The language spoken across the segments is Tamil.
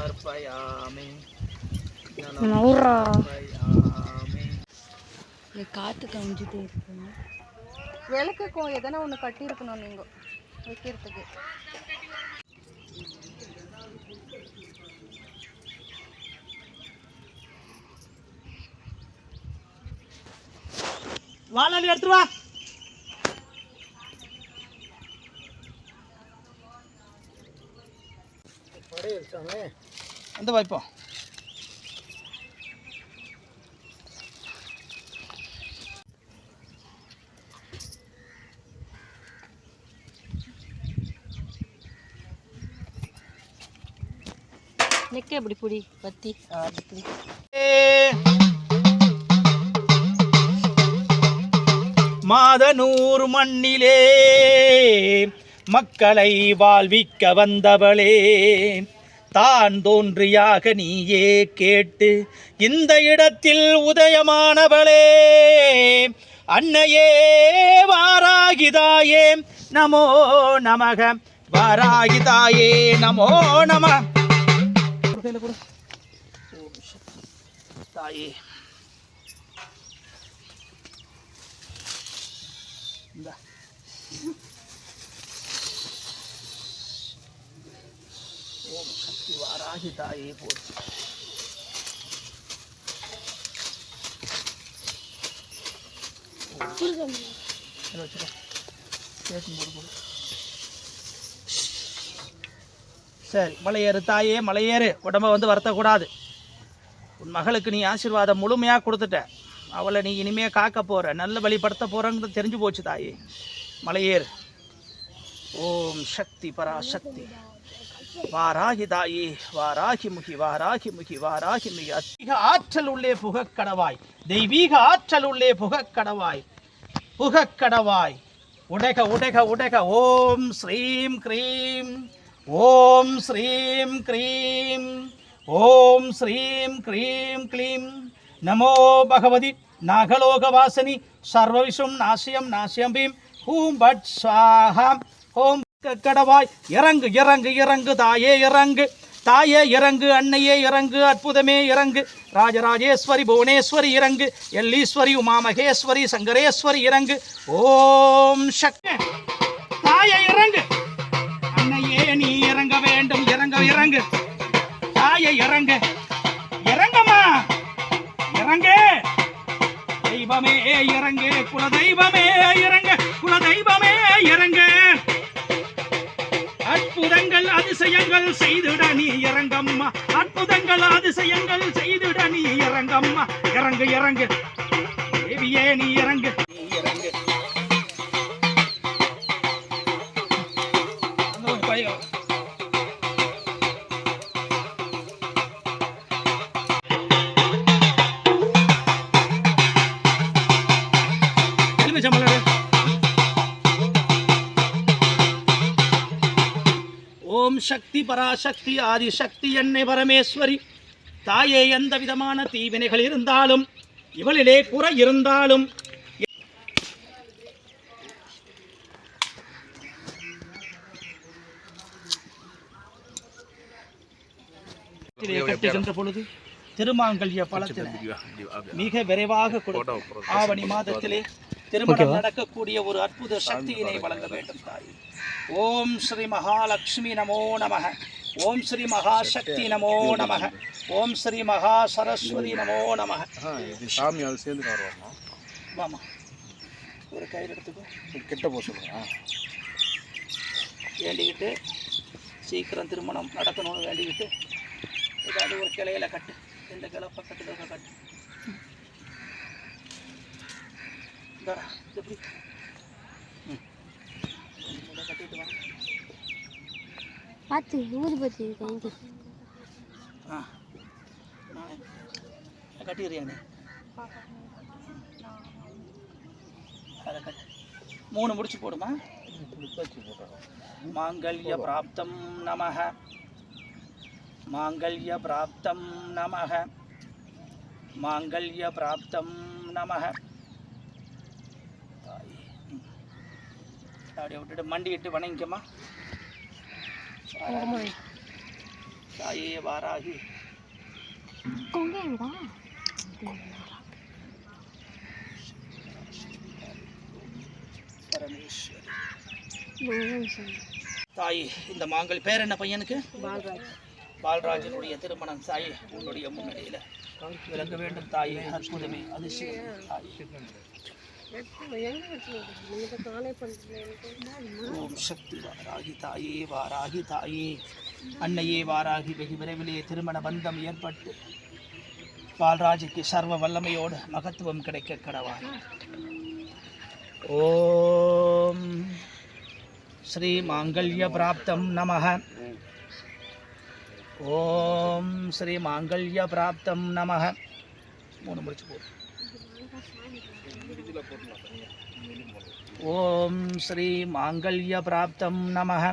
சமர்ப்பயாமி காற்று கமிஞ்சிட்டே இருக்குங்க. விளக்குக்கும் எதனா ஒன்று கட்டியிருக்கணும் நீங்கள் வைக்கிறதுக்கு. வாழாலி எடுத்துட்டு வா. அந்த வாய்ப்போம் நெக்க எப்படி புடி பத்தி மாதனூர் மண்ணிலே மக்களை வாழ்விக்க வந்தவளே, தான் தோன்றியாக நீயே கேட்டு இந்த இடத்தில் உதயமானவளே, அன்னையே வாராகிதாயே நமோ நமக, வாராகிதாயே நமோ நம. தாயே ஓம் சக்தி வாராகி தாயே போற்றி. சரி, மலையேறு தாயே மலையேறு. உடம்ப வந்து வருத்தக்கூடாது. உன் மகளுக்கு நீ ஆசீர்வாதம் முழுமையாக கொடுத்துட்ட. அவளை நீ இனிமே காக்க போகிற, நல்ல வழிபடுத்த போகிறங்கிறது தெரிஞ்சு போச்சு தாயே. மலையேறு. ஓம் சக்தி பராசக்தி வாராகி தாயே, வாராகி முகி, வாராகி முகி, வாராகி முகி. அதிக ஆற்றல் உள்ளே புகக்கடவாய், தெய்வீக ஆற்றல் உள்ளே புகக்கடவாய், புகக்கடவாய். உடக உடக உடக. ஓம் ஸ்ரீம் க்ரீம், ஓம் ஸ்ரீம் க்ரீம், ஓம் ஸ்ரீம் க்ரீம் க்ளீம். நமோ பகவதி நாகலோகவாசினி சர்வவிஷம் நாசியம் நாசியம் பீம் ஹூம் பட் ஸ்வாஹா. ஓம் கடவாய். இறங்கு இறங்கு இறங்கு தாயே இறங்கு, தாயே இறங்கு, அன்னையே இறங்கு, அற்புதமே இறங்கு, ராஜராஜேஸ்வரி புவனேஸ்வரி இறங்கு, எல்லீஸ்வரி உமா மகேஸ்வரி சங்கரேஸ்வரி இறங்கு. ஓம் சக்தி தாயே இறங்கு, அன்னையே நீ இறங்க வேண்டும். இறங்க இறங்கு தாயே இறங்கு, இறங்கம்மா இறங்கு. தெய்வமே இறங்கு, குல தெய்வமே இறங்கு, குல தெய்வமே இறங்கு. அற்புதங்கள் அதிசயங்கள் செய்திட நீ இறங்கம்மா, அற்புதங்கள் அதிசயங்கள் செய்திட நீ இறங்கம்மா. இறங்கு இறங்கு தேவியே நீ இறங்கு, நீ இறங்கு. ஓம் சக்தி பராசக்தி ஆதிசக்தி என்னை பரமேஸ்வரி தாயே, எந்த விதமான தீவினைகள் இருந்தாலும் இவளிலே குறை இருந்தாலும் கட்டுகின்ற பொழுது திருமாங்கல்ய பழத்தில் மிக விரைவாக கொடுக்கும். ஆவணி மாதத்திலே திருமணம் நடக்கக்கூடிய ஒரு அற்புத சக்தியினை வழங்க வேண்டும் தாய். ஓம் ஸ்ரீ மகாலட்சுமி நமோ நமக, ஓம் ஸ்ரீ மகாசக்தி நமோ நமக, ஓம் ஸ்ரீ மகா சரஸ்வதி நமோ நமக. சாமி அது சேர்ந்து வருவாமா? வாமா, ஒரு கயிறு எடுத்துக்கோ, கிட்ட போக சொல்லுங்க. வேண்டிக்கிட்டு சீக்கிரம் திருமணம் நடக்கணும்னு வேண்டிக்கிட்டு ஏதாவது ஒரு கிளையில கட்டு, இந்த கிளை பக்கத்தில் இருக்க கட்டு. எப்படி கட்டிட்டு வாங்க. பார்த்து ஊதுபத்தி வாங்கி கட்டிடுறியானே, அதை கட்டு. 3 முடிச்சு போடுமா. மாங்கல்ய பிராப்தம் நமஹ, மாங்கல்ய பிராப்தம் நமஹ, மாங்கல்ய பிராப்தம் நமஹ. அப்படியே விட்டுட்டு மண்டிக்கிட்டு வணங்கிக்கம்மா. தாயே வாராகி பரமேஸ்வரி தாயே, இந்த மாங்கல் பேர் என்ன பையனுக்கு? பால்ராஜனுடைய திருமணம் தாயே உன்னுடைய முன்னிலையில் விளங்க வேண்டும் தாயே. அற்புதமே அதிசயம் தாயே. ஓம் சக்தி வாராகி தாயே, வாராகி தாயே, அன்னையே வாராகி. வெகு விரைவிலே திருமண பந்தம் ஏற்பட்டு பால்ராஜுக்கு சர்வ வல்லமையோடு மகத்துவம் கிடைக்க கடவாய். ஓம் ஸ்ரீ மாங்கல்ய பிராப்தம் நமஹ. ஓம் ஸ்ரீ மாங்கல்ய பிராப்தம் நமஹ. 3 முடிச்சு போடு. ஓம் ஸ்ரீ மாங்கல்ய பிராப்தம் நமஹ.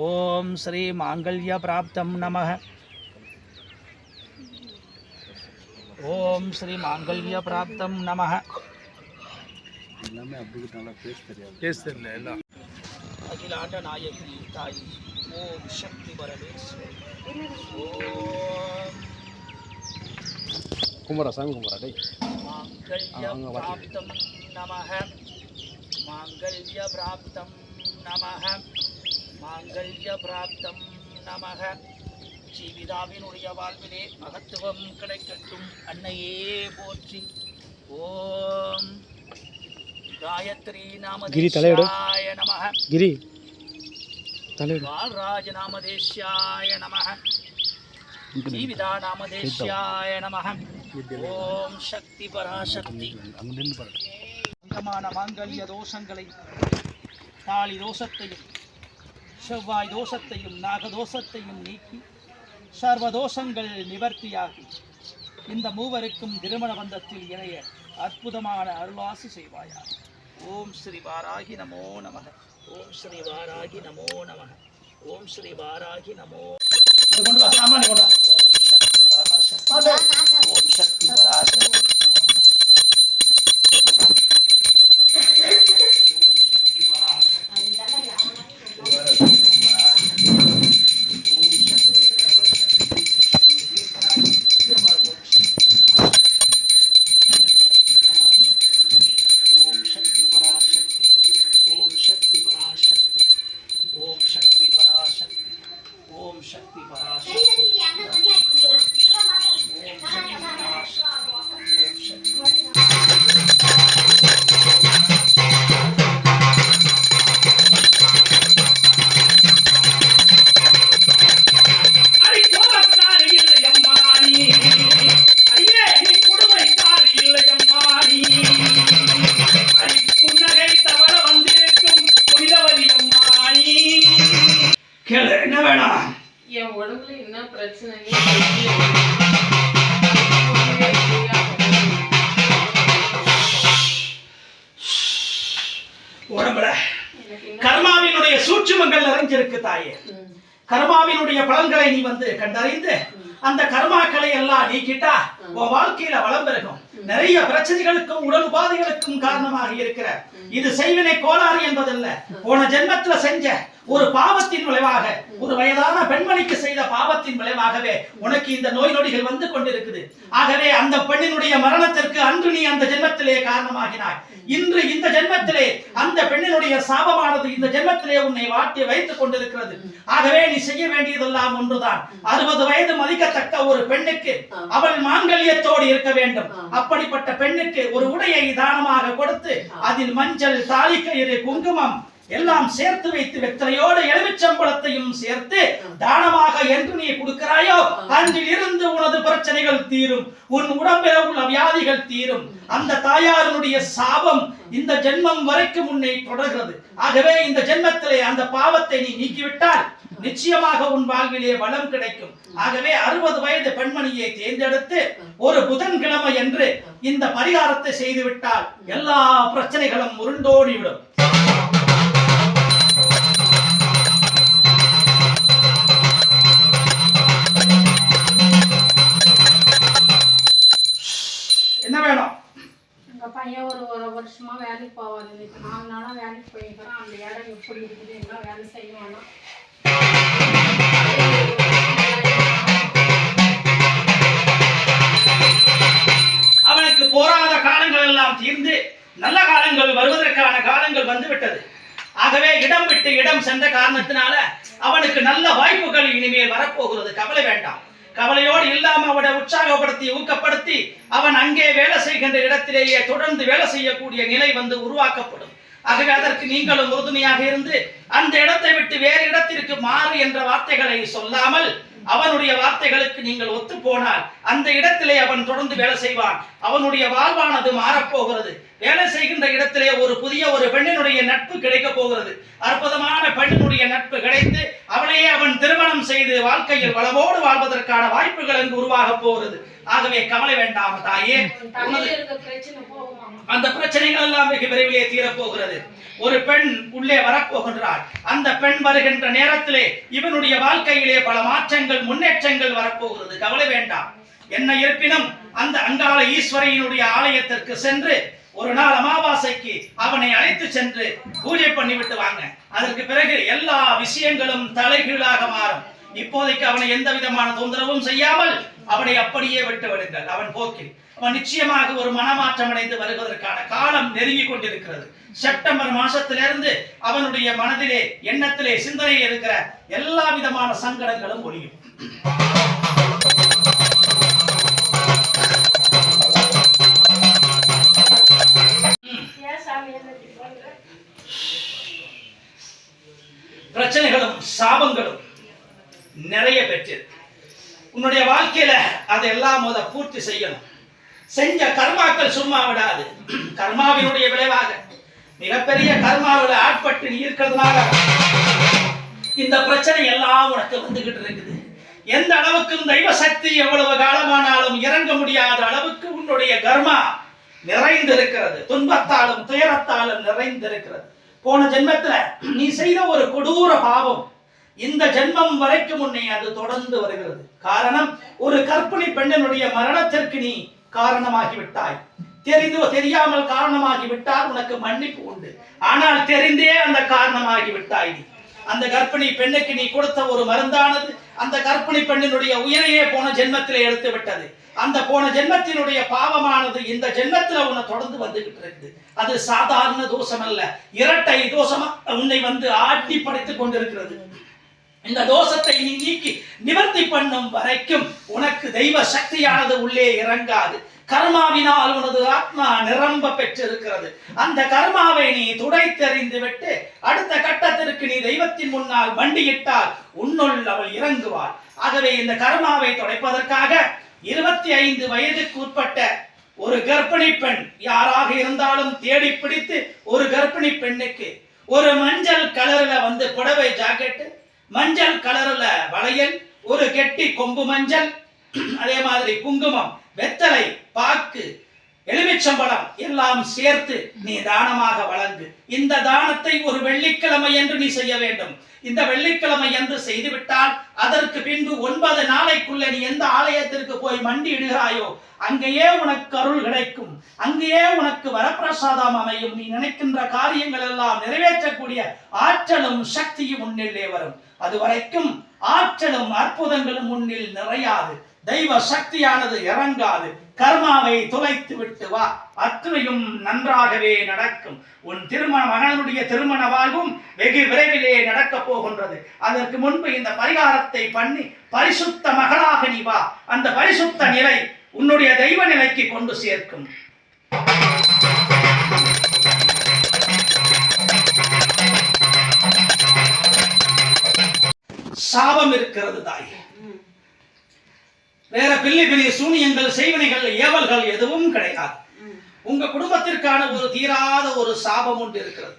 ஓம் ஸ்ரீ மாங்கல்ய பிராப்தம் நமஹ. ஓம் ஸ்ரீ மாங்கல்ய பிராப்தம் நமஹ. எல்லாமே அப்படி நல்லா பேச தெரியல எல்லாம். அகிலாண்ட நாயகி தாய் ஓம் சக்தி பரமேஸ்வரி. ஓம் குமரா சாமி குமரா டேய். மாங்கல்ய பிராப்தம் நமஹ. மாங்கல்ய பிராப்தம் நமஹ. மாங்கல்ய பிராப்தம் நமஹ. ஜீவிதாவினுடைய வாழ்விலே மகத்துவம் கிடைக்கட்டும். அன்னையே போற்றி. ஓம் காயத்ரி நாமதேஷ்யாய நமஹ. கிரி தலைவர் பால்ராஜ நாமதேஷ்யாய நமஹ. ஜீவிதா நாமதேஷ்யாய நமஹ. ஓம் சக்தி பராசக்தி. அங்கமான மாங்கல்ய தோஷங்களை, தாலி தோஷத்தையும் செவ்வாய் தோஷத்தையும் நாகதோஷத்தையும் நீக்கி சர்வதோஷங்கள் நிவர்த்தியாகி இந்த மூவருக்கும் திருமண பந்தத்தில் இணைய அற்புதமான அருளாசி செய்வாயா. ஓம் ஸ்ரீ வாராகி நமோ நமக. ஓம் ஸ்ரீ வாராகி நமோ நமக. ஓம் ஸ்ரீ வாராகி நமோ. இது கொண்டு வா, சாமான் கொண்டு வா. ஓம் சக்தி பராசக்தி. ஓம் சக்தி பராசக்தி. என்ன வேணாம்? என் உடம்புல என்ன பிரச்சனை? உடம்புல கர்மாவினுடைய சூட்சுமங்கள் நிறைஞ்சிருக்கு தாயே. கர்மாவினுடைய பலன்களை நீ கண்டறிந்து அந்த கர்மாக்களை எல்லாம் நீக்கிட்டா உன் வாழ்க்கையில வளம் பெருகும். நிறைய பிரச்சனைகளுக்கும் உடல் உபாதைகளுக்கும் காரணமாக இருக்கிற இது செய்வினை கோளாறு என்பதல்ல. போன ஜென்மத்துல செஞ்ச ஒரு பாவத்தின் விளைவாக, ஒரு வயதான பெண்மணிக்கு செய்த பாவத்தின் விளைவாகவே உனக்கு இந்த நோய் நொடிகள் வந்து கொண்டிருக்குது. ஆகவே அந்த பெண்ணினுடைய மரணத்திற்கு அன்று நீ அந்த ஜென்மத்திலே காரணமாகினாய். இன்று இந்த ஜென்மத்திலே அந்த பெண்ணினுடைய சாபமானது இந்த ஜென்மத்திலே உன்னை வாட்டி வைத்துக் கொண்டிருக்கிறது. ஆகவே நீ செய்ய வேண்டியதெல்லாம் ஒன்றுதான். 60 வயது மதிக்கத்தக்க ஒரு பெண்ணுக்கு அவள் மாங்கல்யத்தோடு இருக்க வேண்டும். அப்படிப்பட்ட பெண்ணுக்கு ஒரு உடையை தானமாக கொடுத்து அதில் மஞ்சள், தாலிக்கயிறு, குங்குமம் எல்லாம் சேர்த்து வைத்து வெத்தலையோடு எலுமிச்சம்பழத்தையும் சேர்த்து தானமாக என்று நீ கொடுக்கிறாயோ அன்றில் இருந்து உனது பிரச்சனைகள் தீரும். உன் உடம்பில் உள்ள வியாதிகள் தீரும். அந்த தாயாரினுடைய சாபம் இந்த ஜென்மம் வரைக்கும் உன்னை தொடர்கிறது. ஆகவே இந்த ஜென்மத்திலே அந்த பாவத்தை நீ நீக்கிவிட்டால் நிச்சயமாக உன் வாழ்விலே வளம் கிடைக்கும். ஆகவே 60 வயது பெண்மணியை தேர்ந்தெடுத்து ஒரு புதன்கிழமை என்று இந்த பரிகாரத்தை செய்துவிட்டால் எல்லா பிரச்சனைகளும் உருண்டோடிவிடும். என்ன வேணும்? எங்க பையன் ஒரு வருஷமா வேலைக்கு போவாரு. 4 நாளா வேலைக்கு போயிருக்கான். அந்த இடம் எப்படி இருக்குது, என்ன வேலை செய்யணும்? அவனுக்கு போராத காலங்கள் எல்லாம் தீர்ந்து நல்ல காலங்கள் வருவதற்கான காலங்கள் வந்துவிட்டது. ஆகவே இடம் விட்டு இடம் சென்ற காரணத்தினால அவனுக்கு நல்ல வாய்ப்புகள் இனிமேல் வரப்போகிறது. கவலை வேண்டாம். கவலையோடு இல்லாம அவனை உற்சாகப்படுத்தி ஊக்கப்படுத்தி அவன் அங்கே வேலை செய்கின்ற இடத்திலேயே தொடர்ந்து வேலை செய்யக்கூடிய நிலை வந்து உருவாக்கப்படும். ஆகவே அதற்கு நீங்களும் உறுதுணையாக இருந்து அந்த இடத்தை விட்டு வேறு இடத்திற்கு மாறு என்ற வார்த்தைகளை சொல்லாமல் அவனுடைய வார்த்தைகளுக்கு நீங்கள் ஒத்து போனால் அந்த இடத்திலே அவன் தொடர்ந்து வேலை செய்வான். அவனுடைய வாழ்வானது மாறப்போகிறது. வேலை செய்கின்ற இடத்திலே ஒரு புதிய ஒரு பெண்ணினுடைய நட்பு கிடைக்க போகிறது. அற்புதமான பெண்ணினுடைய நட்பு கிடைத்து அவளையே அவன் திருமணம் செய்து வாழ்க்கையில் வளமோடு வாழ்வதற்கான வாய்ப்புகள் அங்கு உருவாக போகிறது. ஆகவே கவலை வேண்டாம் தாயே. அந்த பிரச்சனைகள் எல்லாம் வெகு விரைவிலே தீரப்போகிறது. ஒரு பெண் உள்ளே வரப்போகின்றாள். அந்த பெண் வருகின்ற நேரத்திலே இவனுடைய வாழ்க்கையிலே பல மாற்றங்கள் முன்னேற்றங்கள் வரப்போகிறது. கவலை வேண்டாம். என்ன இருப்பினும் அந்த அங்காள ஈஸ்வரியினுடைய ஆலயத்திற்கு சென்று ஒரு நாள் அமாவாசைக்கு அவனை அழைத்து சென்று பூஜை பண்ணிவிட்டு வாங்க. அதற்கு பிறகு எல்லா விஷயங்களும் தலைகீழாக மாறும். இப்போதைக்கு அவனை எந்த விதமான தொந்தரவும் செய்யாமல் அவனை அப்படியே விட்டு விடுங்கள். அவன் போக்கில் அவன் நிச்சயமாக ஒரு மனமாற்றம் அடைந்து வருவதற்கான காலம் நெருங்கி கொண்டிருக்கிறது. செப்டம்பர் மாசத்திலிருந்து அவனுடைய மனதிலே எண்ணத்திலே சிந்தனையில் இருக்கிற எல்லா விதமான சங்கடங்களும் ஒழியும். பிரச்சனைகளும் சாபங்களும் நிறைய பெற்று உன்னுடைய வாழ்க்கையில அதெல்லாம் பூர்த்தி செய்யணும். செஞ்ச கர்மாக்கள் சும்மா விடாது. கர்மாவினுடைய விளைவாக மிகப்பெரிய கர்மாவில் ஆட்பட்டு நீ இருக்கிறதுனால இந்த பிரச்சனை எல்லாம் உனக்கு வந்துகிட்டு இருக்குது. எந்த அளவுக்கும் தெய்வ சக்தி எவ்வளவு காலமானாலும் இறங்க முடியாத அளவுக்கு உன்னுடைய கர்மா நிறைந்திருக்கிறது. துன்பத்தாலும் துயரத்தாலும் நிறைந்திருக்கிறது. போன ஜென்மத்துல நீ செய்த ஒரு கொடூர பாவம் இந்த ஜென்மம் வரைக்கும் உன்னை அது தொடர்ந்து வருகிறது. காரணம், ஒரு கர்ப்பிணி பெண்ணினுடைய மரணத்திற்கு நீ காரணமாகிவிட்டாய். தெரிந்தோ தெரியாமல் காரணமாகிவிட்டால் உனக்கு மன்னிப்பு உண்டு. ஆனால் தெரிந்தே அந்த காரணமாகிவிட்டாய். நீ அந்த கர்ப்பிணி பெண்ணுக்கு நீ கொடுத்த ஒரு மருந்தானது அந்த கர்ப்பிணி பெண்ணினுடைய உயிரையே போன ஜென்மத்திலே எடுத்து விட்டது. அந்த போன ஜென்மத்தினுடைய பாவமானது இந்த ஜென்மத்தில் உன்னை தொடர்ந்து வந்துகிட்டு இருக்குது. அது சாதாரண தோஷம் அல்ல, இரட்டை தோஷமா உன்னை வந்து ஆட்டி படைத்துக் கொண்டிருக்கிறது. இந்த தோஷத்தை நீ நீக்கி நிவர்த்தி பண்ணும் வரைக்கும் உனக்கு தெய்வ சக்தியானது உள்ளே இறங்காது. கர்மாவினால் உனது ஆத்மா நிரம்ப பெற்றிருக்கிறது. அந்த கர்மாவை நீ துடைத்தெறிந்து விட்டு அடுத்த கட்டத்திற்கு நீ தெய்வத்தின் முன்னால் மண்டியிட்டால் உன்னுள் அவள் இறங்குவாள். ஆகவே இந்த கர்மாவை துடைப்பதற்காக 25 வயதுக்கு உட்பட்ட ஒரு கர்ப்பிணி பெண் யாராக இருந்தாலும் தேடி பிடித்து ஒரு கர்ப்பிணி பெண்ணுக்கு ஒரு மஞ்சள் கலர்ல வந்து புடவை ஜாக்கெட், மஞ்சள் கலர்ல வளையல், ஒரு கெட்டி கொம்பு மஞ்சள், அதே மாதிரி குங்குமம், வெத்தலை, பாக்கு, எலுமிச்சம்பழம் எல்லாம் சேர்த்து நீ தானமாக வழங்கு. இந்த தானத்தை ஒரு வெள்ளிக்கிழமை என்று நீ செய்ய வேண்டும். இந்த வெள்ளிக்கிழமை என்று செய்துவிட்டால் அதற்கு பின்பு 9 நாளைக்குள்ள நீ எந்த ஆலயத்திற்கு போய் மண்டி இடுகிறாயோ அங்கேயே உனக்கு அருள் கிடைக்கும். அங்கேயே உனக்கு வரப்பிரசாதம் அமையும். நீ நினைக்கின்ற காரியங்கள் எல்லாம் நிறைவேற்றக்கூடிய ஆற்றலும் சக்தியும் முன்னிலே வரும். அதுவரைக்கும் ஆற்றலும் அற்புதங்களும் முன்னில் நிறையாது. தெய்வ சக்தியானது இறங்காது. கர்மாவை துளைத்து விட்டு வா, அத்தனையும் நன்றாகவே நடக்கும். உன் மகனுடைய திருமண வாழ்வும் வெகு விரைவிலே நடக்க போகின்றது. அதற்கு முன்பு இந்த பரிகாரத்தை பண்ணி பரிசுத்த மகளாக நீ வா. அந்த பரிசுத்த நிலை உன்னுடைய தெய்வ நிலைக்கு கொண்டு சேர்க்கும். சாபம் இருக்கிறது தாய். வேற பிள்ளை சூனியங்கள், செய்வினைகள், ஏவல்கள் எதுவும் கிடையாது. உங்க குடும்பத்திற்கான ஒரு தீராத ஒரு சாபம் ஒன்று இருக்கிறது.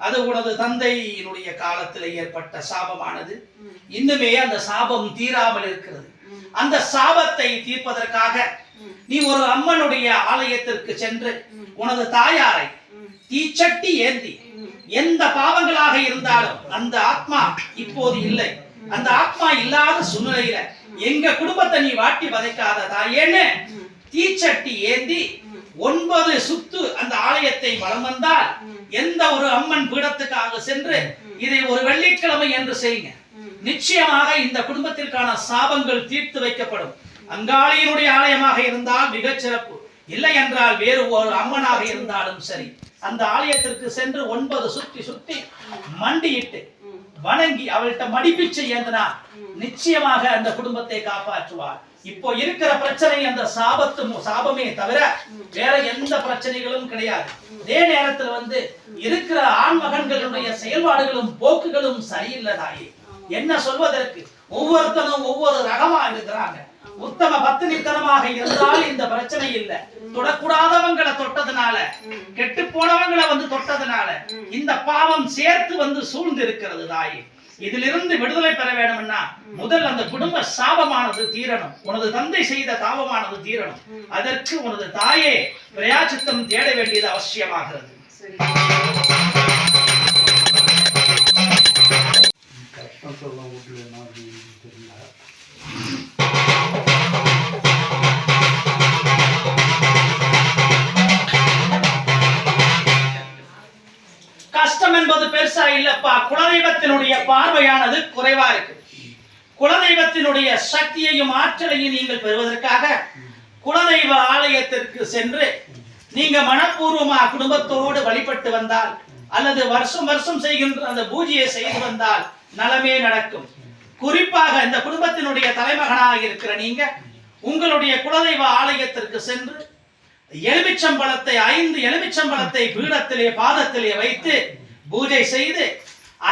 அது உனது தந்தையினுடைய காலத்தில் ஏற்பட்ட சாபமானது இன்னுமே அந்த சாபம் தீராமல் இருக்கிறது. அந்த சாபத்தை தீர்ப்பதற்காக நீ ஒரு அம்மனுடைய ஆலயத்திற்கு சென்று உனது தாயாரை தீச்சட்டி ஏந்தி, எந்த பாவங்களாக இருந்தாலும் அந்த ஆத்மா இப்போது இல்லை, அந்த ஆத்மா இல்லாத சூழ்நிலையில எங்க குடும்பத்தை நீ வாட்டி வதைக்காத தாயேன்னு தீச்சட்டி ஏந்தி 9 சுத்து அந்த ஆலயத்தை வலம் வந்தால், எந்த ஒரு அம்மன் பீடத்துக்காக சென்று இதை ஒரு வெள்ளிக்கிழமை என்று செய்யுங்க. நிச்சயமாக இந்த குடும்பத்திற்கான சாபங்கள் தீர்த்து வைக்கப்படும். அங்காளியினுடைய ஆலயமாக இருந்தால் மிகச் சிறப்பு, இல்லை என்றால் வேறு ஒரு அம்மனாக இருந்தாலும் சரி, அந்த ஆலயத்திற்கு சென்று 9 சுற்றி சுற்றி மண்டியிட்டு வணங்கி அவள்கிட்ட மடிப்பிச்சை ஏந்தினா நிச்சயமாக அந்த குடும்பத்தை காப்பாற்றுவார். இப்போ இருக்கிற பிரச்சனை அந்த சாபமே தவிர வேற எந்த பிரச்சனைகளும் கிடையாது. அதே நேரத்தில் இருக்கிற ஆண் மகன்களுடைய செயல்பாடுகளும் போக்குகளும் சரியில்லதாயே. என்ன சொல்வதற்கு, ஒவ்வொருத்தனும் ஒவ்வொரு ரகமா இருக்கிறாங்க. உத்தம பத்தினித்தனமாக இருந்தால் இந்த பிரச்சனை இல்ல. தொடக்கூடாதவங்களை தொட்டதுனால, கெட்டு போனவங்களை தொட்டதுனால இந்த பாவம் சேர்த்து சூழ்ந்து இருக்கிறது தாயே. இதிலிருந்து விடுதலை பெற வேண்டும்னா முதல் அந்த குடும்ப சாபமானது தீரணும். உனது தந்தை செய்த தாபமானது தீரணும். அதற்கு உனது தாயே பிரயாச்சித்தம் தேட வேண்டியது அவசியமாகிறது. கஷ்டம் என்பது பெருசா இல்லப்பா. குலதெய்வத்தினுடைய பார்வையானது குறைவா இருக்கு. குலதெய்வத்தினுடைய சக்தியையும் ஆற்றலையும் நீங்கள் பெறுவதற்காக குலதெய்வ ஆலயத்திற்கு சென்று நீங்க மனப்பூர்வமா குடும்பத்தோடு வழிபட்டு வந்தால், அல்லது வருஷம் வருஷம் செய்கின்ற அந்த பூஜையை செய்து வந்தால் நலமே நடக்கும். குறிப்பாக இந்த குடும்பத்தினுடைய தலைமகனாக இருக்கிற நீங்க உங்களுடைய குலதெய்வ ஆலயத்திற்கு சென்று எலுமிச்சம்பழத்தை 5 எலுமிச்சம்பழத்தை பீடத்திலே பாதத்திலே வைத்து பூஜை செய்து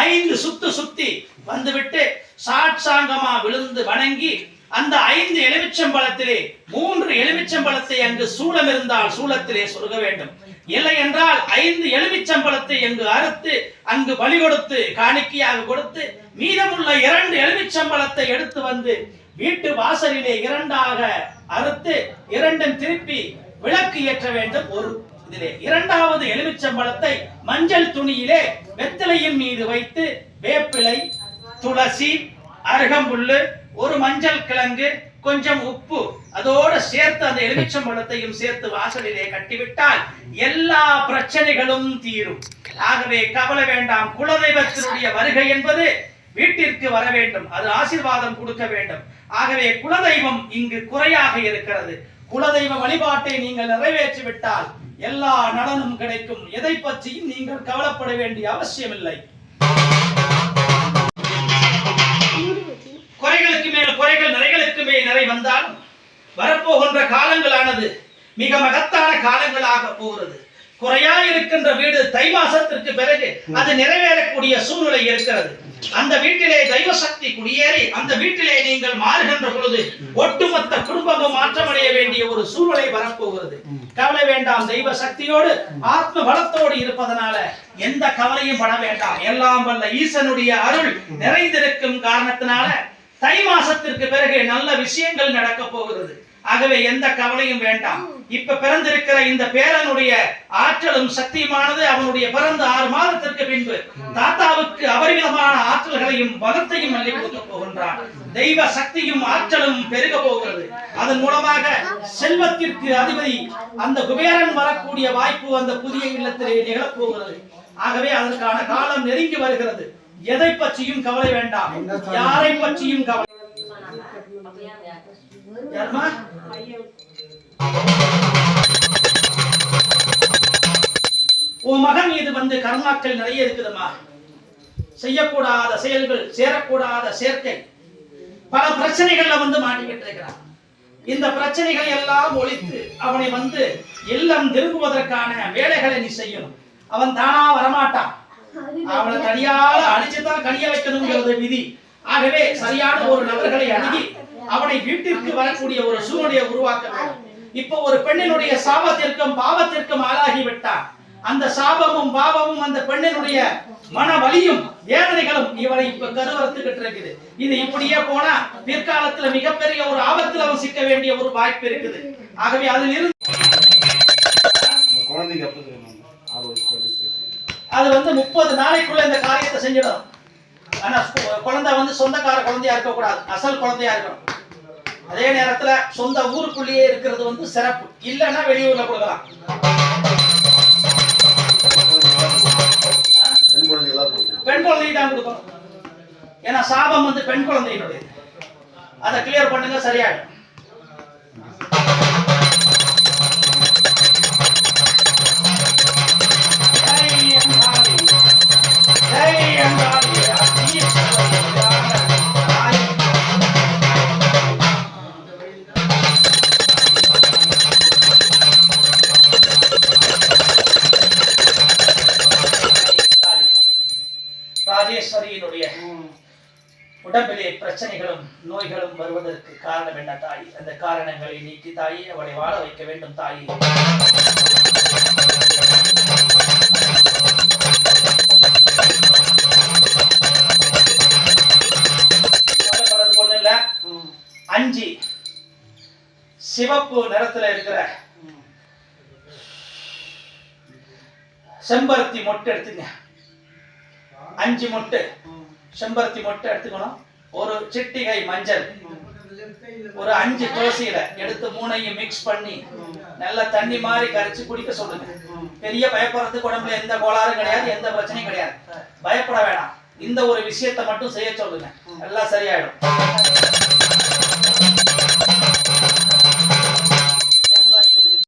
5 சுத்து சுத்தி வந்துவிட்டு சாட்சாங்கமா விழுந்து வணங்கி அந்த 5 எலுமிச்சம்பழத்திலே 3 எலுமிச்சம்பழத்தை அங்கு சூலம் இருந்தால் சூலத்திலே சொருக வேண்டும். இல்லை என்றால் 5 எலுமிச்சம்பழத்தை அங்கு அறுத்து அங்கு பலி கொடுத்து காணிக்கையாக கொடுத்து மீதமுள்ள 2 எலுமிச்சம்பழத்தை எடுத்து வீட்டு வாசலிலே 2ஆக அறுத்து 2ம் திருப்பி விளக்கு ஏற்ற வேண்டும். இதிலே 2வது எலுமிச்சம்பழத்தை மஞ்சள் துணியிலே வெத்தலையின் மீது வைத்து வேப்பிலை, துளசி, அருகம்புல்லு, ஒரு மஞ்சள் கிழங்கு, கொஞ்சம் உப்பு அதோடு சேர்த்து அந்த எலுமிச்சம்பழத்தையும் சேர்த்து வாசலிலே கட்டிவிட்டால் எல்லா பிரச்சனைகளும் தீரும். ஆகவே கவலை வேண்டாம். குலதெய்வத்தினுடைய வருகை என்பது வீட்டிற்கு வர வேண்டும். அது ஆசீர்வாதம் கொடுக்க வேண்டும். ஆகவே குலதெய்வம் இங்கு குறையாக இருக்கிறது. குலதெய்வ வழிபாட்டை நீங்கள் நிறைவேற்றிவிட்டால் எல்லா நலனும் கிடைக்கும். எதை பற்றியும் நீங்கள் கவலைப்பட வேண்டிய அவசியம் இல்லை. குறைகளுக்கு மேல் குறைகள், நிறைகளுக்கு மேல் நிறை வந்தாலும் வரப்போகின்ற காலங்களானது மிக மகத்தான காலங்களாக போகிறது. குறையா இருக்கின்ற வீடு தை மாசத்திற்கு பிறகு அது நிறைவேறக்கூடிய சூழ்நிலை இருக்கிறது. அந்த வீட்டிலே தெய்வ சக்தி குடியேறி அந்த வீட்டிலே நீங்கள் மாறுகின்ற பொழுது ஒட்டுமொத்த குடும்பமும் மாற்றமடைய வேண்டிய ஒரு சூழ்நிலை வரப்போகிறது. கவலை வேண்டாம். தெய்வ சக்தியோடு ஆத்ம பலத்தோடு இருப்பதனால எந்த கவலையும் பட வேண்டாம். எல்லாம் வல்ல ஈசனுடைய அருள் நிறைந்திருக்கும் காரணத்தினால தை மாசத்திற்கு பிறகு நல்ல விஷயங்கள் நடக்க போகிறது. ஆகவே எந்த கவலையும் வேண்டாம். இப்ப பிறந்திருக்கிற இந்த பேரனுடைய ஆற்றலும் சக்தியுமானது அவனுடைய பிறந்த 6 மாதத்திற்கு பின்பு தாத்தாவுக்கு அபரிமிதமான ஆற்றல்களையும் பலத்தையும் அள்ளி கொடுக்க போகின்றான். தெய்வ சக்தியும் ஆற்றலும் பெருக போகிறது. அதன் மூலமாக செல்வத்திற்கு அதிபதி அந்த குபேரன் வரக்கூடிய வாய்ப்பு அந்த புதிய இல்லத்திலே நிகழப்போகிறது. ஆகவே அதற்கான காலம் நெருங்கி வருகிறது. எதை பற்றியும் கவலை வேண்டாம். யாரை பற்றியும் கவலை. உன் மகன் மீது கர்மாக்கள் நிறைய இருக்குதுமா. செய்யக்கூடாத செயல்கள், சேரக்கூடாத சேர்க்கை, பல பிரச்சனைகள்ல மாட்டிக்கிட்டு இருக்கிறான். இந்த பிரச்சனைகளை எல்லாம் ஒழித்து அவனை இல்லம் திரும்புவதற்கான வேலைகளை நீ செய்யணும். அவன் தானா வரமாட்டான். அவனை தனியால அடிச்சுதான் கனிய வைக்கணுங்கிறது விதி. ஆகவே சரியான ஒரு நபர்களை அணுகி அவனை வீட்டிற்கு வரக்கூடிய ஒரு சூழ்நிலையை உருவாக்க வேண்டும். இப்போ ஒரு பெண்ணினுடைய சாபத்திற்கும் பாவத்திற்கும் ஆளாகிவிட்டான். அந்த சாபமும் பாவமும் அந்த பெண்ணினுடைய மன வலியும் வேதனைகளும் இவரை இப்ப கருவறுத்துக்கிட்டு இருக்குது. இது இப்படியே போனா பிற்காலத்துல மிகப்பெரிய ஒரு ஆபத்தில் அவன் சிக்க வேண்டிய ஒரு வாய்ப்பு இருக்குது. ஆகவே அதில் இருந்து அது 30 நாளைக்குள்ள இந்த காரியத்தை செஞ்சிடும். ஆனா குழந்தை சொந்தக்கார குழந்தையா இருக்கக்கூடாது, அசல் குழந்தையா இருக்கணும். அதே நேரத்துல சொந்த ஊருக்குள்ளேயே இருக்கிறது சிறப்பு. இல்லைன்னா வெளியூர்ல கொடுக்கலாம். பெண் குழந்தை தான் கொடுக்கணும். ஏன்னா சாபம் வந்து பெண் குழந்தையினுடைய, அதை கிளியர் பண்ணுங்க, சரியாயிடும். ராஜேஸ்வரியினுடைய உடம்பிலே பிரச்சனைகளும் நோய்களும் வருவதற்கு காரணம் என்ன தாய்? அந்த காரணங்களை நீக்கி தாயே அவளை வாழ வைக்க வேண்டும் தாயே. ஒண்ணு இல்ல, 5 சிவப்பு நிறத்துல இருக்கிற செம்பருத்தி மொட்டு எடுத்துங்க. 5 மொட்டு செம்பருத்தி மொட்டு எடுத்துக்கணும். ஒரு சிட்டிகை மஞ்சள், ஒரு 5 துளசியில எடுத்து 3ஐயும் மிக்ஸ் பண்ணி நல்லா தண்ணி மாதிரி கரைச்சு குடிக்க சொல்லுங்க. பெரிய பயப்படுறதுக்கு உடம்புல எந்த கோளாறும் கிடையாது, எந்த பிரச்சனையும் கிடையாது. பயப்பட வேணாம். இந்த ஒரு விஷயத்தை மட்டும் செய்ய சொல்லுங்க, எல்லாம் சரியாயிடும்.